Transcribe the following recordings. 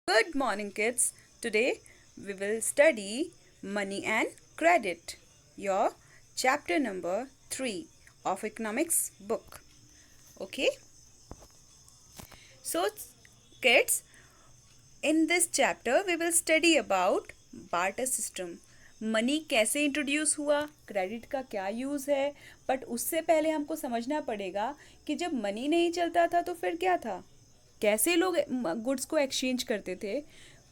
Good morning, kids. Today we will study money and credit, your chapter number 3 of economics book. Okay, so kids, in this chapter we will study about barter system. Money कैसे introduce हुआ, credit का क्या use है, but उससे पहले हमको समझना पड़ेगा कि जब मनी नहीं चलता था तो फिर क्या था, कैसे लोग गुड्स को एक्सचेंज करते थे,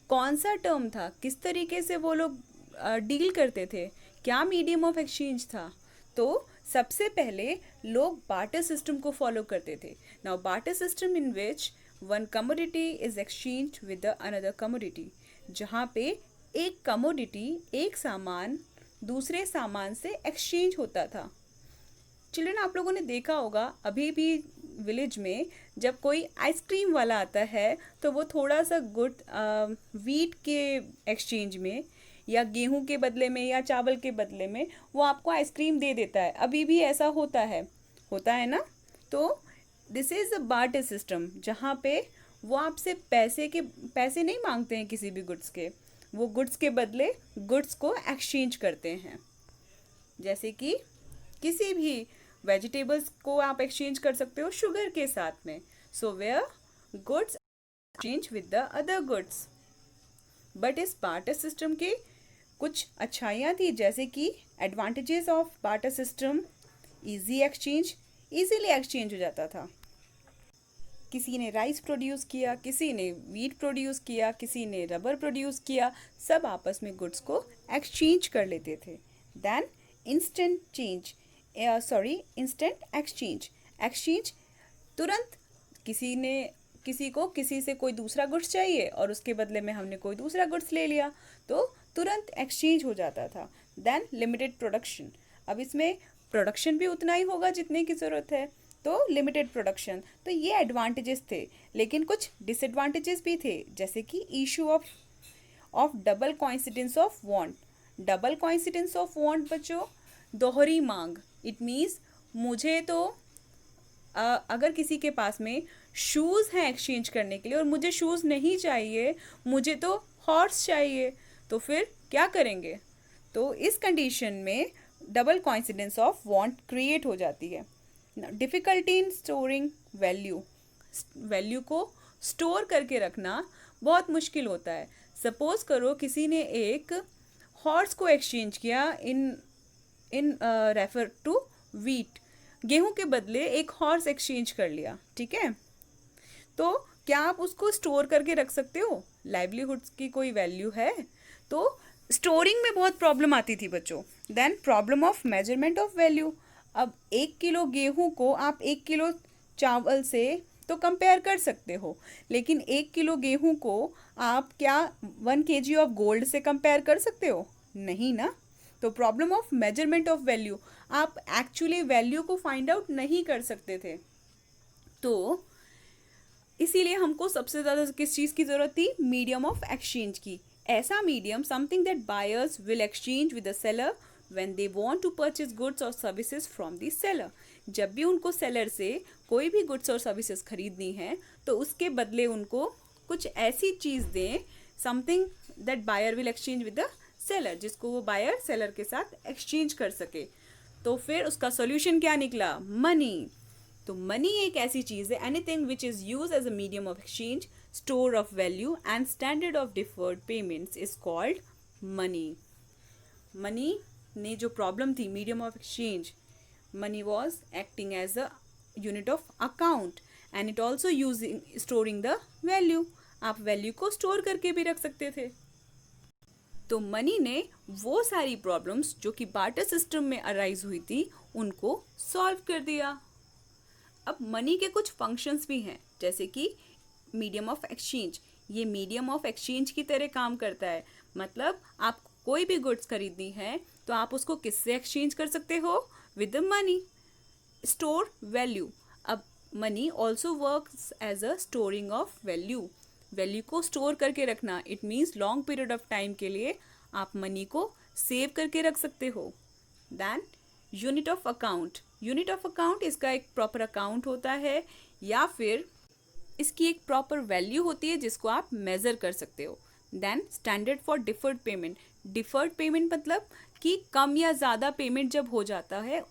कौन सा टर्म था, किस तरीके से वो लोग डील करते थे, क्या मीडियम ऑफ एक्सचेंज था। तो सबसे पहले लोग बार्टर सिस्टम को फॉलो करते थे। Now barter system in which one commodity is exchange with another commodity, जहाँ पे एक कमोडिटी, एक सामान दूसरे सामान से एक्सचेंज होता था। चिल्ड्रन, आप लोगों ने देखा होगा अभी भी विलेज में जब कोई आइसक्रीम वाला आता है तो वो थोड़ा सा गुड वीट के एक्सचेंज में या गेहूं के बदले में या चावल के बदले में वो आपको आइसक्रीम दे देता है। अभी भी ऐसा होता है ना। तो this is a barter system, जहाँ पे वो आपसे पैसे नहीं मांगते हैं किसी भी गुड्स के, वो गुड्स के बदले गुड्स को एक्सचेंज करते हैं। जैसे कि किसी भी वेजिटेबल्स को आप एक्सचेंज कर सकते हो शुगर के साथ में। So where goods exchange with the other goods. But इस बार्टर सिस्टम के कुछ अच्छाइयाँ थी, जैसे कि advantages of barter system, easy exchange, easily exchange हो जाता था। किसी ने राइस प्रोड्यूस किया, किसी ने वीट प्रोड्यूस किया, किसी ने रबर प्रोड्यूस किया, सब आपस में गुड्स को एक्सचेंज कर लेते थे। Then instant change, instant exchange, exchange तुरंत। किसी को किसी से कोई दूसरा गुड्स चाहिए और उसके बदले में हमने कोई दूसरा गुड्स ले लिया तो तुरंत एक्सचेंज हो जाता था। देन लिमिटेड प्रोडक्शन, अब इसमें प्रोडक्शन भी उतना ही होगा जितने की ज़रूरत है, तो लिमिटेड प्रोडक्शन। तो ये एडवांटेजेस थे, लेकिन कुछ डिसएडवांटेजेस भी थे, जैसे कि issue of double coincidence of want. Double coincidence of want बच्चों, दोहरी मांग। इट मीन्स मुझे तो अगर किसी के पास में शूज़ हैं एक्सचेंज करने के लिए और मुझे शूज़ नहीं चाहिए, मुझे तो हॉर्स चाहिए, तो फिर क्या करेंगे। तो इस कंडीशन में double coincidence of want create हो जाती है। Difficulty in storing value, value को स्टोर करके रखना बहुत मुश्किल होता है। सपोज करो किसी ने एक हॉर्स को एक्सचेंज किया इन रेफर टू वीट, गेहूं के बदले एक हॉर्स एक्सचेंज कर लिया, ठीक है। तो क्या आप उसको स्टोर करके रख सकते हो? लाइवलीहुड्स की कोई वैल्यू है? तो स्टोरिंग में बहुत प्रॉब्लम आती थी बच्चों। Then problem of measurement of value, अब 1 किलो गेहूं को आप 1 किलो चावल से तो कंपेयर कर सकते हो, लेकिन 1 किलो गेहूं को आप क्या 1 kg ऑफ गोल्ड से कंपेयर कर सकते हो? नहीं ना। तो problem of measurement of value, आप एक्चुअली वैल्यू को फाइंड आउट नहीं कर सकते थे। तो इसीलिए हमको सबसे ज़्यादा किस चीज़ की ज़रूरत थी? मीडियम ऑफ एक्सचेंज की। ऐसा medium, something that buyers will exchange with the seller when they want to purchase goods और सर्विसेज फ्रॉम द सेलर। जब भी उनको सेलर से कोई भी गुड्स और सर्विसेज खरीदनी है तो उसके बदले उनको कुछ ऐसी चीज़ दें, something that buyer will exchange with the seller, जिसको वो बायर सेलर के साथ एक्सचेंज कर सके। तो फिर उसका सोल्यूशन क्या निकला? मनी। तो मनी एक ऐसी चीज़ है, anything which is use as a medium of exchange, store of value and standard of deferred payments is called money. Money ने जो प्रॉब्लम थी medium of exchange, money was acting as a unit of account and it also using storing the value. आप value को store करके भी रख सकते थे। तो मनी ने वो सारी प्रॉब्लम्स जो कि बार्टर सिस्टम में अराइज हुई थी उनको सॉल्व कर दिया। अब मनी के कुछ फंक्शंस भी हैं, जैसे कि मीडियम ऑफ एक्सचेंज। ये मीडियम ऑफ एक्सचेंज की तरह काम करता है, मतलब आप कोई भी गुड्स खरीदनी है तो आप उसको किससे एक्सचेंज कर सकते हो? With the money. Store value, अब money also works as a storing of value. Value को स्टोर करके रखना, it means long period of time के लिए आप मनी को सेव करके रख सकते हो। Then unit of account, unit of account इसका एक प्रॉपर अकाउंट होता है, या फिर इसकी एक प्रॉपर वैल्यू होती है जिसको आप मेज़र कर सकते हो। Then standard for deferred payment. Deferred payment मतलब कि कम या ज़्यादा पेमेंट जब हो जाता है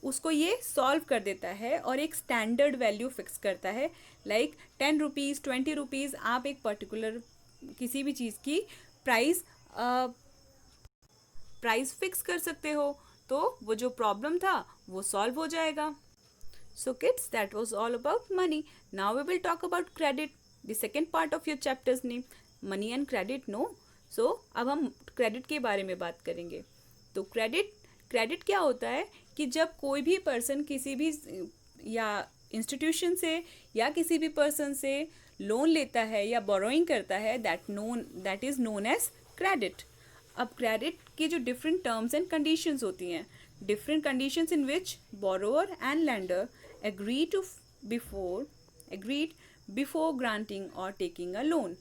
उसको ये सॉल्व कर देता है और एक स्टैंडर्ड वैल्यू फिक्स करता है। लाइक 10 रुपीज़ 20 रुपीज़ आप एक पर्टिकुलर किसी भी चीज़ की प्राइस प्राइस फिक्स कर सकते हो, तो वो जो प्रॉब्लम था वो सॉल्व हो जाएगा। So kids, that was all about money. Now we will talk about credit, the second part of your chapter's name, money and credit. No, so अब हम क्रेडिट के बारे में बात करेंगे। तो क्रेडिट क्या होता है कि जब कोई भी पर्सन किसी भी या इंस्टीट्यूशन से या किसी भी पर्सन से लोन लेता है या बोरोइंग करता है, that is known as credit. अब क्रेडिट की जो डिफरेंट टर्म्स एंड कंडीशंस होती हैं, different conditions in which borrower and lender agreed before granting or taking a loan।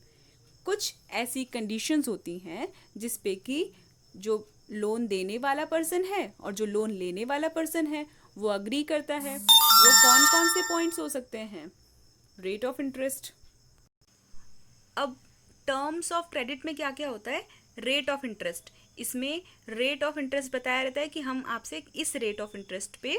कुछ ऐसी कंडीशंस होती हैं जिस पे कि जो लोन देने वाला पर्सन है और जो लोन लेने वाला पर्सन है वो अग्री करता है। वो कौन कौन से पॉइंट्स हो सकते हैं? Rate of interest. अब टर्म्स ऑफ क्रेडिट में क्या क्या होता है? Rate of interest. इसमें रेट ऑफ इंटरेस्ट बताया रहता है कि हम आपसे इस रेट ऑफ इंटरेस्ट पे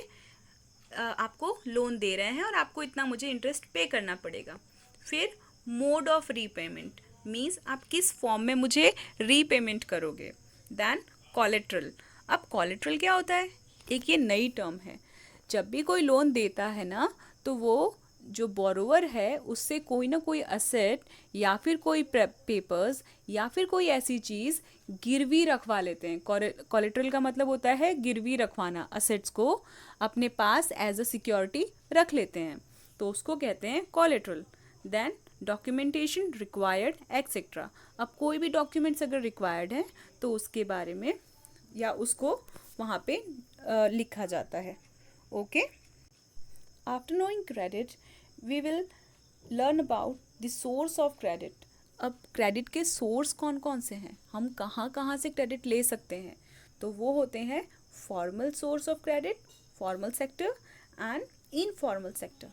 आपको लोन दे रहे हैं और आपको इतना मुझे इंटरेस्ट पे करना पड़ेगा। फिर मोड ऑफ रीपेमेंट मीन्स आप किस फॉर्म में मुझे रीपेमेंट करोगे। Then collateral. अब कोलेट्रल क्या होता है? एक ये नई टर्म है। जब भी कोई लोन देता है ना, तो वो जो बोरोवर है उससे कोई ना कोई असेट या फिर कोई पेपर्स या फिर कोई ऐसी चीज़ गिरवी रखवा लेते हैं। कोलेट्रल का मतलब होता है गिरवी रखवाना, असेट्स को अपने पास एज अ सिक्योरिटी रख लेते हैं, तो उसको कहते हैं collateral. Then documentation required etcetera. अब कोई भी डॉक्यूमेंट्स अगर रिक्वायर्ड है तो उसके बारे में या उसको वहाँ पे लिखा जाता है। Okay. After knowing credit, we will learn about the source of credit। अब क्रेडिट के सोर्स कौन कौन से हैं, हम कहाँ कहाँ से क्रेडिट ले सकते हैं? तो वो होते हैं formal source of credit, formal sector and informal sector.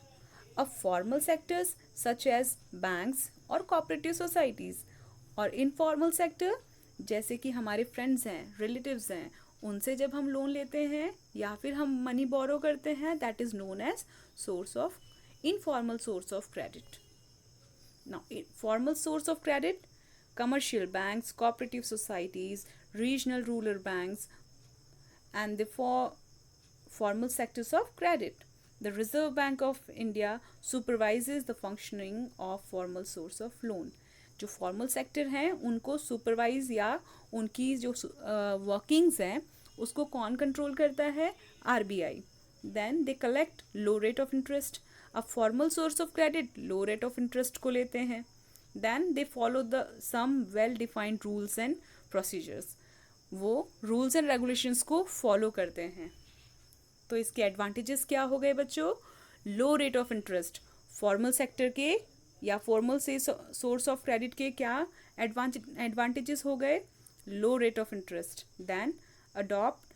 अब formal sectors such as banks और कोऑपरेटिव सोसाइटीज़, और इनफॉर्मल सेक्टर जैसे कि हमारे फ्रेंड्स हैं, रिलेटिव्स हैं, उनसे जब हम लोन लेते हैं या फिर हम मनी बोरो करते हैं, that is known as source of informal source of credit. Now formal source of credit, commercial banks, cooperative societies, regional rural banks, and the formal sectors of credit. The Reserve Bank of India supervises the functioning of formal source of loan। जो formal sector हैं उनको supervise या उनकी जो workings हैं उसको कौन control करता है? RBI. Then they collect low rate of interest. अब formal source of credit low rate of interest को लेते हैं। Then they follow the some well defined rules and procedures. वो रूल्स एंड रेगुलेशंस को फॉलो करते हैं। तो इसके एडवांटेजेस क्या हो गए बच्चों? Low rate of interest. Formal sector के या फॉर्मल से सोर्स ऑफ क्रेडिट के क्या एडवांटेजेस हो गए? Low rate of interest. Then adopt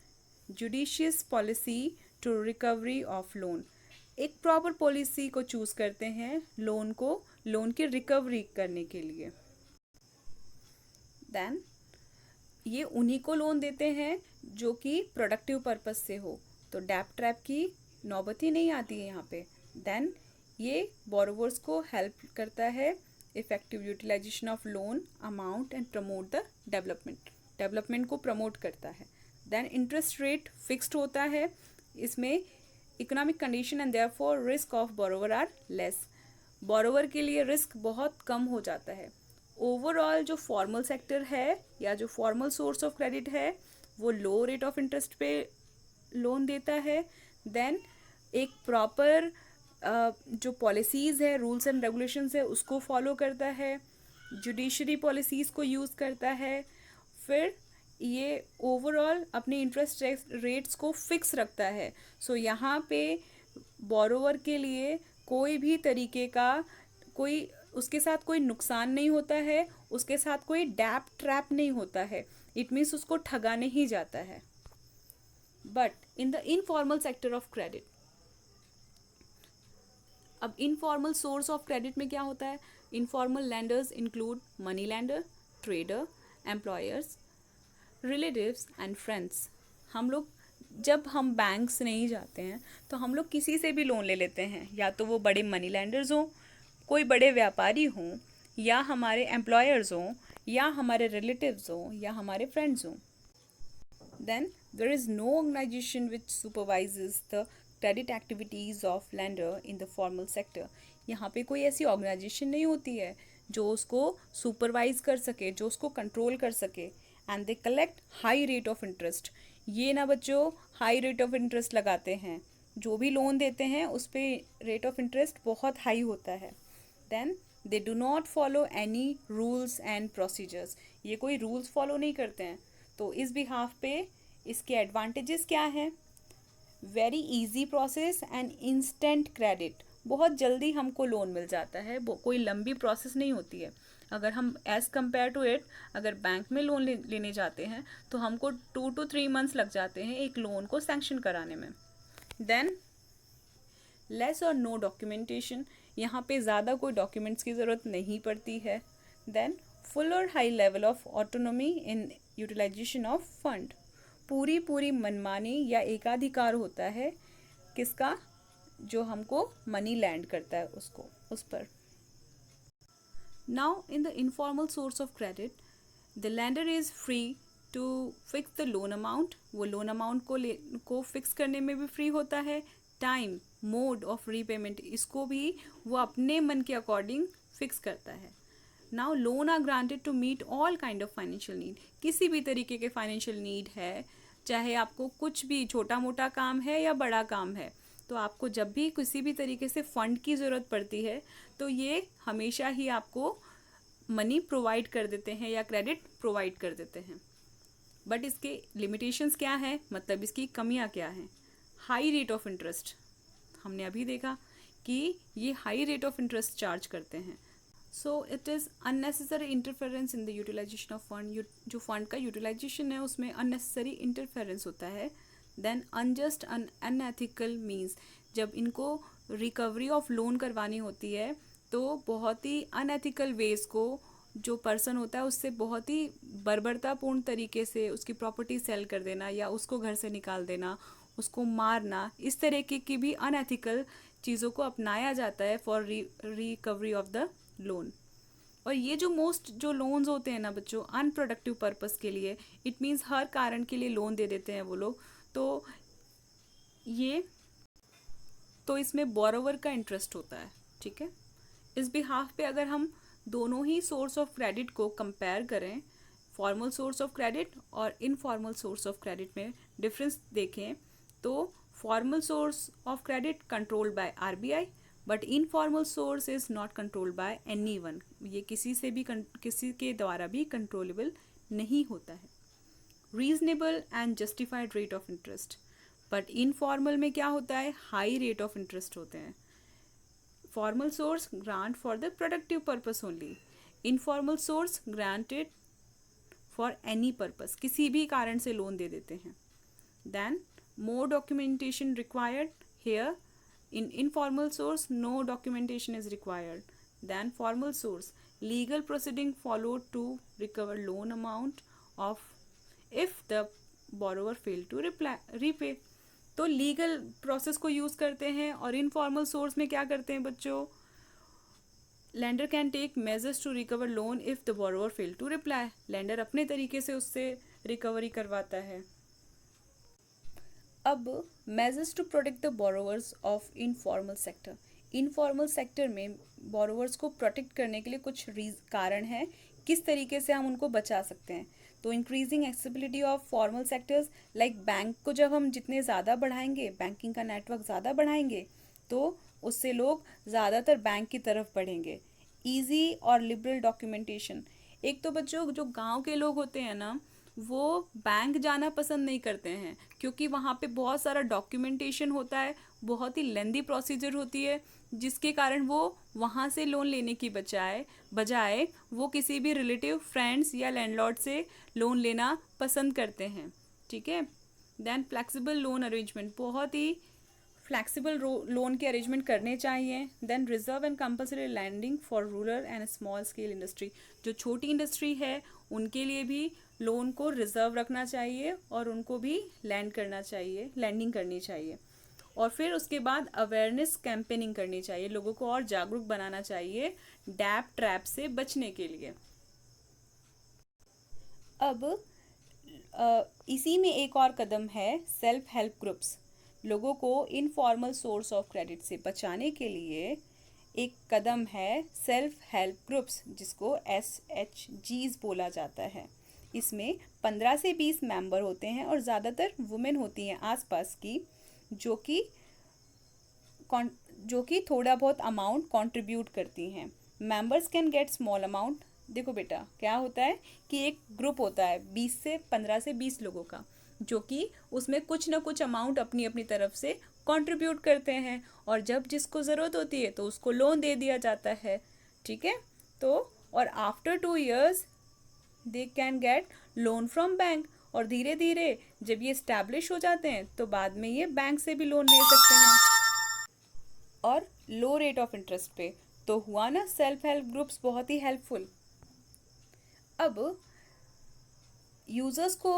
judicious policy to recovery of loan. एक प्रॉपर पॉलिसी को चूज करते हैं लोन की रिकवरी करने के लिए। देन ये उन्हीं को लोन देते हैं जो कि प्रोडक्टिव पर्पस से हो, तो डैप ट्रैप की नौबत ही नहीं आती है यहाँ पे। देन ये बोरोवर्स को हेल्प करता है effective utilisation of loan amount and promote the development को प्रमोट करता है। देन इंटरेस्ट रेट फिक्स्ड होता है, इसमें economic condition and therefore risk of borrower are less. Borrower के लिए रिस्क बहुत कम हो जाता है। ओवरऑल जो फॉर्मल सेक्टर है या जो फॉर्मल सोर्स ऑफ क्रेडिट है वो लो रेट ऑफ इंटरेस्ट पे लोन देता है। देन एक प्रॉपर जो पॉलिसीज़ है, रूल्स एंड रेगुलेशंस है, उसको फॉलो करता है, जुडिशरी पॉलिसीज़ को यूज़ करता है। फिर ये ओवरऑल अपने इंटरेस्ट रेट्स को फिक्स रखता है। सो यहाँ पे बोरोवर के लिए कोई भी तरीके का उसके साथ कोई नुकसान नहीं होता है, उसके साथ कोई डैप ट्रैप नहीं होता है। इट मीन्स उसको ठगा नहीं जाता है। But in the informal sector of credit, अब इनफॉर्मल सोर्स ऑफ क्रेडिट में क्या होता है? Informal landers include money lender, trader, employers, relatives and friends. जब हम बैंक से नहीं जाते हैं तो हम लोग किसी से भी लोन ले लेते हैं, या तो वो बड़े मनी लैंडर्स हों, कोई बड़े व्यापारी हों, या हमारे एम्प्लॉयर्स हों, या हमारे रिलेटिव्स हों, या हमारे फ्रेंड्स हों। Then there is no organization which supervises the credit activities of lender in the formal sector. यहाँ पे कोई ऐसी ऑर्गेनाइजेशन नहीं होती है जो उसको सुपरवाइज कर सके, जो उसको कंट्रोल कर सके। And they collect high rate of interest. ये ना बच्चों हाई रेट ऑफ इंटरेस्ट लगाते हैं, जो भी लोन देते हैं उस पर रेट ऑफ इंटरेस्ट बहुत हाई होता है। Then they do not follow any rules and procedures. ये कोई रूल्स फॉलो नहीं करते हैं। तो इस बिहाफ पे इसके एडवांटेजेस क्या हैं? Very easy process and instant credit. बहुत जल्दी हमको लोन मिल जाता है, कोई लंबी प्रोसेस नहीं होती है। अगर हम एज़ कम्पेयर टू इट अगर बैंक में लोन लेने जाते हैं तो हमको 2 to 3 मंथ्स लग जाते हैं एक लोन को सैंक्शन कराने में। देन लेस और नो डॉक्यूमेंटेशन। यहाँ पे ज़्यादा कोई डॉक्यूमेंट्स की ज़रूरत नहीं पड़ती है। देन फुल और high level of autonomy in utilisation of fund. पूरी मनमानी या एकाधिकार होता है किसका? जो हमको मनी लैंड करता है उसको, उस पर। Now in the informal source of credit the lender is free to fix the loan amount. वो लोन अमाउंट को फिक्स करने में भी फ्री होता है। टाइम, मोड ऑफ रीपेमेंट, इसको भी वो अपने मन के अकॉर्डिंग फिक्स करता है। Now loan are granted to meet all kind of financial need. किसी भी तरीके के फाइनेंशियल नीड है, चाहे आपको कुछ भी छोटा मोटा काम है या बड़ा काम है, तो आपको जब भी किसी भी तरीके से फंड की ज़रूरत पड़ती है तो ये हमेशा ही आपको मनी प्रोवाइड कर देते हैं या क्रेडिट प्रोवाइड कर देते हैं। बट इसके लिमिटेशंस क्या है, मतलब इसकी कमियां क्या हैं? High rate of interest. हमने अभी देखा कि ये high rate of interest charge करते हैं। So it is unnecessary interference in the utilisation of fund. जो फंड का यूटिलाइजेशन है उसमें अननेसेसरी इंटरफेरेंस होता है। देन अनजस्ट अनएथिकल मीन्स, जब इनको रिकवरी ऑफ लोन करवानी होती है तो बहुत ही अनएथिकल वेज को जो पर्सन होता है उससे बहुत ही बर्बरतापूर्ण तरीके से उसकी प्रॉपर्टी सेल कर देना या उसको घर से निकाल देना, उसको मारना, इस तरीके की भी अनएथिकल चीज़ों को अपनाया जाता है for recovery of the loan. और ये जो लोन्स होते हैं ना बच्चों, अनप्रोडक्टिव पर्पस के लिए, इट मीन्स हर कारण के लिए लोन दे देते हैं वो लोग। तो इसमें बोरोवर का इंटरेस्ट होता है, ठीक है। इस बिहाफ पे अगर हम दोनों ही सोर्स ऑफ क्रेडिट को कंपेयर करें, फॉर्मल सोर्स ऑफ क्रेडिट और इनफॉर्मल सोर्स ऑफ क्रेडिट में डिफरेंस देखें, तो formal source of credit controlled by RBI, but informal source is not controlled by anyone. ये किसी के द्वारा भी कंट्रोलेबल नहीं होता है। Reasonable and justified rate of interest, but informal में क्या होता है? हाई रेट ऑफ इंटरेस्ट होते हैं। Formal source grant for the productive purpose only, informal source granted for any purpose, किसी भी कारण से लोन दे देते हैं। Then more documentation required here, in informal source no documentation is required. Then formal source, legal proceeding followed to recover loan amount of if the borrower failed to repay। तो legal process को use करते हैं। और informal source में क्या करते हैं बच्चों? lender can take measures to recover loan if the borrower failed to repay। lender अपने तरीके से उससे रिकवरी करवाता है। अब measures to protect the borrowers of informal sector. Informal sector में बोरोवर्स को प्रोटेक्ट करने के लिए कुछ कारण हैं किस तरीके से हम उनको बचा सकते हैं। तो increasing accessibility of formal sectors, like bank को जब हम जितने ज़्यादा बढ़ाएंगे, बैंकिंग का नेटवर्क ज़्यादा बढ़ाएंगे, तो उससे लोग ज़्यादातर बैंक की तरफ बढ़ेंगे। ईजी और लिबरल डॉक्यूमेंटेशन। एक तो बच्चों जो गाँव के लोग होते हैं ना, वो बैंक जाना पसंद नहीं करते हैं क्योंकि वहाँ पे बहुत सारा डॉक्यूमेंटेशन होता है, बहुत ही लेंदी प्रोसीजर होती है, जिसके कारण वो वहाँ से लोन लेने की बजाय वो किसी भी रिलेटिव, फ्रेंड्स या लैंडलॉर्ड से लोन लेना पसंद करते हैं, ठीक है। देन फ्लेक्सिबल लोन अरेंजमेंट, बहुत ही फ्लैक्सिबल लोन के अरेंजमेंट करने चाहिए. Then reserve and compulsory lending for rural and small scale industry. जो छोटी इंडस्ट्री है उनके लिए भी लोन को रिजर्व रखना चाहिए और उनको भी लैंड करना चाहिए, लैंडिंग करनी चाहिए. और फिर उसके बाद अवेयरनेस कैंपेनिंग करनी चाहिए, लोगों को और जागरूक बनाना चाहिए डैप ट्रैप से बचने के लिए. अब इसी में एक और कदम है सेल्फ हेल्प ग्रुप्स. लोगों को इनफॉर्मल सोर्स ऑफ क्रेडिट से बचाने के लिए एक कदम है सेल्फ हेल्प ग्रुप्स, जिसको SHGs बोला जाता है. इसमें 15 से 20 मेंबर होते हैं और ज़्यादातर वुमेन होती हैं आसपास की, जो कि थोड़ा बहुत अमाउंट कंट्रीब्यूट करती हैं. Members can get small amount. देखो बेटा, क्या होता है कि एक ग्रुप होता है 15 से 20 लोगों का, जो कि उसमें कुछ ना कुछ अमाउंट अपनी अपनी तरफ से कंट्रीब्यूट करते हैं, और जब जिसको ज़रूरत होती है तो उसको लोन दे दिया जाता है. ठीक है. तो और after 2 years they can get loan from bank. और धीरे धीरे जब ये स्टैब्लिश हो जाते हैं तो बाद में ये बैंक से भी लोन ले सकते हैं, और लो रेट ऑफ इंटरेस्ट पे. तो हुआ ना सेल्फ हेल्प ग्रुप्स बहुत ही हेल्पफुल. अब यूजर्स को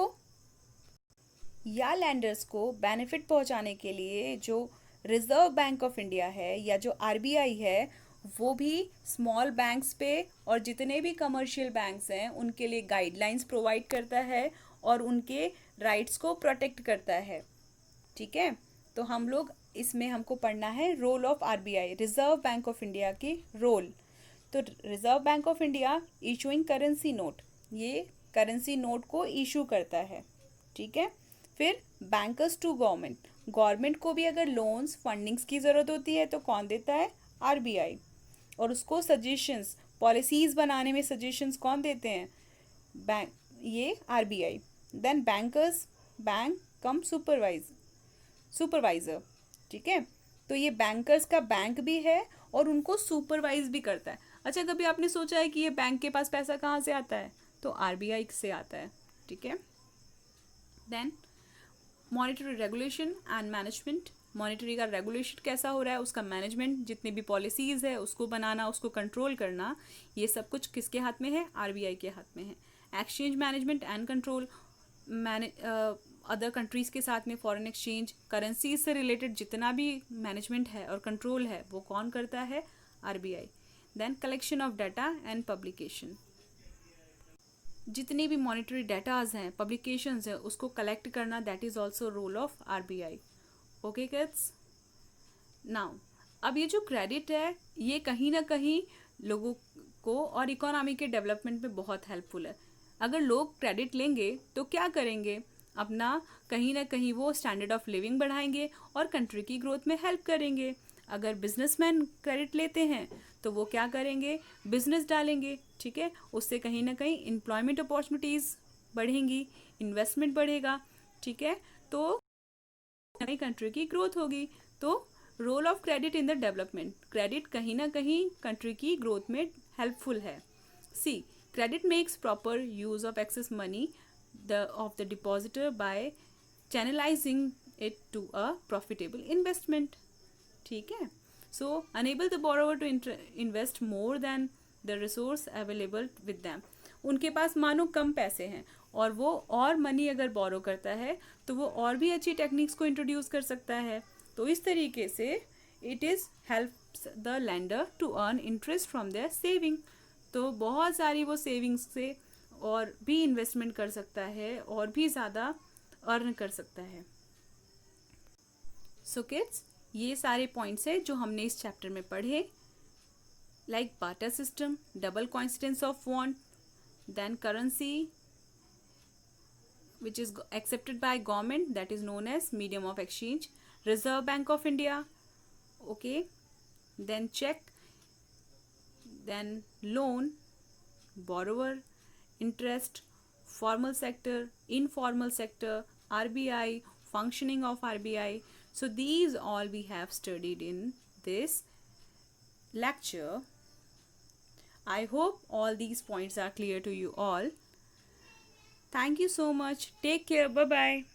या लैंडर्स को बेनिफिट पहुंचाने के लिए जो रिजर्व बैंक ऑफ इंडिया है या जो RBI है, वो भी स्मॉल बैंक्स पे और जितने भी कमर्शियल बैंक्स हैं उनके लिए गाइडलाइंस प्रोवाइड करता है और उनके राइट्स को प्रोटेक्ट करता है. ठीक है. तो हम लोग इसमें हमको पढ़ना है role of RBI, reserve bank of India की रोल. तो reserve bank of India issuing currency note, ये करेंसी नोट को इशू करता है. ठीक है. फिर बैंकर्स टू गवर्नमेंट, गवर्नमेंट को भी अगर लोन्स फंडिंग्स की ज़रूरत होती है तो कौन देता है? RBI. और उसको सजेशंस, पॉलिसीज़ बनाने में सजेशंस कौन देते हैं? बैंक, ये RBI. देन बैंकर्स, बैंक कम सुपरवाइज़र. ठीक है. तो ये बैंकर्स का बैंक भी है और उनको सुपरवाइज भी करता है. अच्छा, कभी आपने सोचा है कि ये बैंक के पास पैसा कहाँ से आता है? तो RBI से आता है. ठीक है. Then monetary regulation and management. Monetary का रेगुलेशन कैसा हो रहा है, उसका मैनेजमेंट, जितने भी पॉलिसीज़ है उसको बनाना, उसको कंट्रोल करना, ये सब कुछ किसके हाथ में है? RBI के हाथ में है. Exchange management and control, other countries के साथ में फॉरेन एक्सचेंज, करेंसीज से रिलेटेड जितना भी मैनेजमेंट है और कंट्रोल है वो कौन करता है? RBI. Then collection of data and publication, जितने भी मॉनेटरी डाटाज हैं, पब्लिकेशंस हैं, उसको कलेक्ट करना, that is also role of RBI. Okay kids. Now अब ये जो क्रेडिट है ये कहीं ना कहीं लोगों को और इकोनॉमी के डेवलपमेंट में बहुत हेल्पफुल है. अगर लोग क्रेडिट लेंगे तो क्या करेंगे? अपना कहीं ना कहीं वो स्टैंडर्ड ऑफ लिविंग बढ़ाएंगे और कंट्री की ग्रोथ में हेल्प करेंगे. अगर बिजनेसमैन क्रेडिट लेते हैं तो वो क्या करेंगे? बिजनेस डालेंगे. ठीक है. उससे कहीं ना कहीं एम्प्लॉयमेंट अपॉर्चुनिटीज़ बढ़ेंगी, इन्वेस्टमेंट बढ़ेगा. ठीक है. तो नई कंट्री की ग्रोथ होगी. तो role of credit in the development, credit कहीं ना कहीं कंट्री की ग्रोथ में हेल्पफुल है. सी, credit makes proper use of excess money of the depositor by channelizing it to a profitable investment. ठीक है. So enable the borrower to invest more than the resource available with them. उनके पास मानो कम पैसे हैं और वो और मनी अगर बोरो करता है तो वो और भी अच्छी टेक्निक्स को इंट्रोड्यूस कर सकता है. तो इस तरीके से it is helps the lender to earn interest from their saving. तो बहुत सारी वो सेविंग्स से और भी इन्वेस्टमेंट कर सकता है और भी ज़्यादा अर्न कर सकता है. सो किड्स, ये सारे पॉइंट्स हैं जो हमने इस चैप्टर में पढ़े, like barter system, double coincidence of want, then currency which is accepted by government, that is known as medium of exchange, Reserve Bank of India. Okay, then check, then loan, borrower, interest, formal sector, informal sector, RBI, functioning of RBI. So these all we have studied in this lecture. I hope all these points are clear to you all. Thank you so much. Take care. Bye bye.